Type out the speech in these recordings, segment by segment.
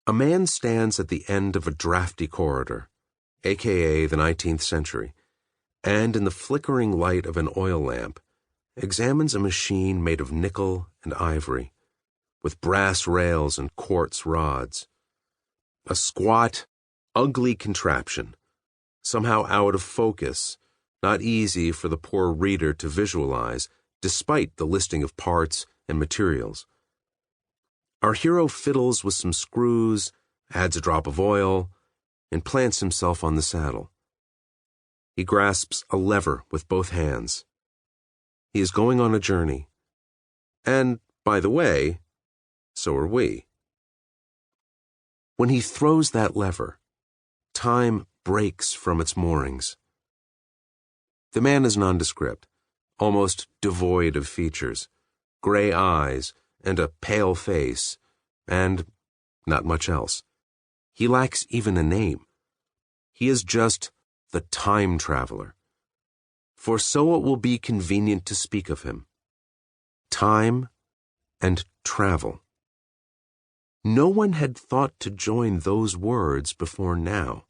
A man stands at the end of a drafty corridor, aka the 19th century, and in the flickering light of an oil lamp, examines a machine made of nickel and ivory, with brass rails and quartz rods. A squat, ugly contraption, somehow out of focus, not easy for the poor reader to visualize, despite the listing of parts and materials. Our hero fiddles with some screws, adds a drop of oil, and plants himself on the saddle. He grasps a lever with both hands. He is going on a journey. And, by the way, so are we. When he throws that lever, time breaks from its moorings. The man is nondescript, almost devoid of features, gray eyes, and a pale face, and not much else. He lacks even a name. He is just the time traveler. For so it will be convenient to speak of him. Time and travel. No one had thought to join those words before now.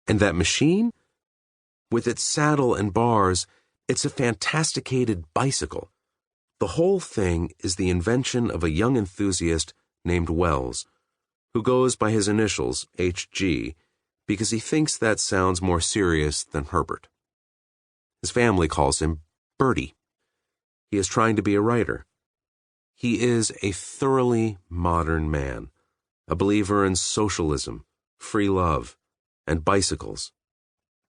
And that machine? With its saddle and bars, it's a fantasticated bicycle. The whole thing is the invention of a young enthusiast named Wells, who goes by his initials, H.G., because he thinks that sounds more serious than Herbert. His family calls him Bertie. He is trying to be a writer. He is a thoroughly modern man, a believer in socialism, free love, and bicycles.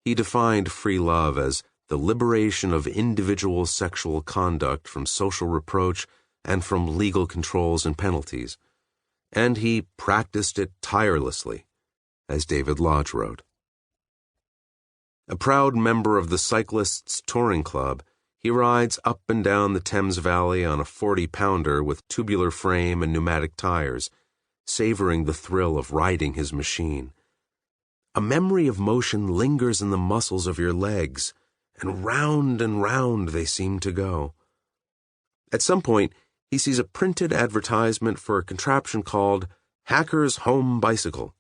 He defined free love as the liberation of individual sexual conduct from social reproach and from legal controls and penalties, and he practiced it tirelessly, as David Lodge wrote. A proud member of the Cyclists' Touring Club, he rides up and down the Thames Valley on a 40-pounder with tubular frame and pneumatic tires, savoring the thrill of riding his machine. A memory of motion lingers in the muscles of your legs, and round they seem to go. At some point, he sees a printed advertisement for a contraption called Hacker's Home Bicycle,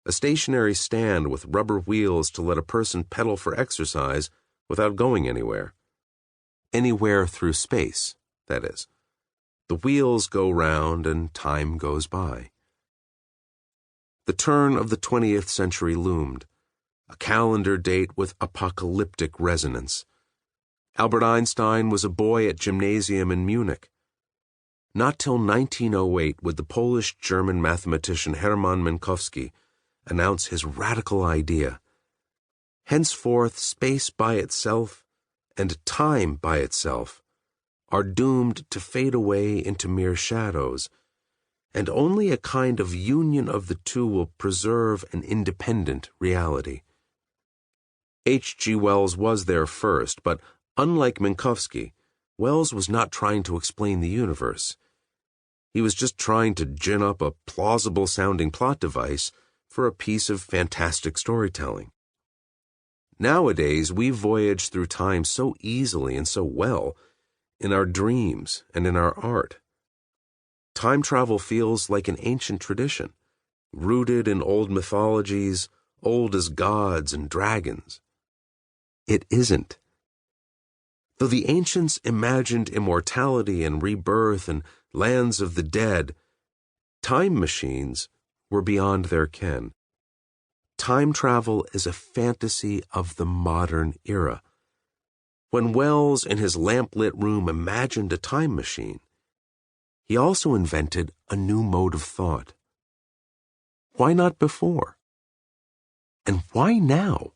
a stationary stand with rubber wheels to let a person pedal for exercise without going anywhere. Anywhere through space, that is. The wheels go round and time goes by. The turn of the 20th century loomed, a calendar date with apocalyptic resonance. Albert Einstein was a boy at gymnasium in Munich. Not till 1908 would the Polish-German mathematician Hermann Minkowski announce his radical idea. Henceforth, space by itself and time by itself are doomed to fade away into mere shadows, and only a kind of union of the two will preserve an independent reality. H.G. Wells was there first, but unlike Minkowski, Wells was not trying to explain the universe. He was just trying to gin up a plausible-sounding plot device for a piece of fantastic storytelling. Nowadays, we voyage through time so easily and so well in our dreams and in our art. Time travel feels like an ancient tradition, rooted in old mythologies, old as gods and dragons. It isn't. Though the ancients imagined immortality and rebirth and lands of the dead, time machines were beyond their ken. Time travel is a fantasy of the modern era. When Wells in his lamp-lit room imagined a time machine, he also invented a new mode of thought. Why not before? And why now?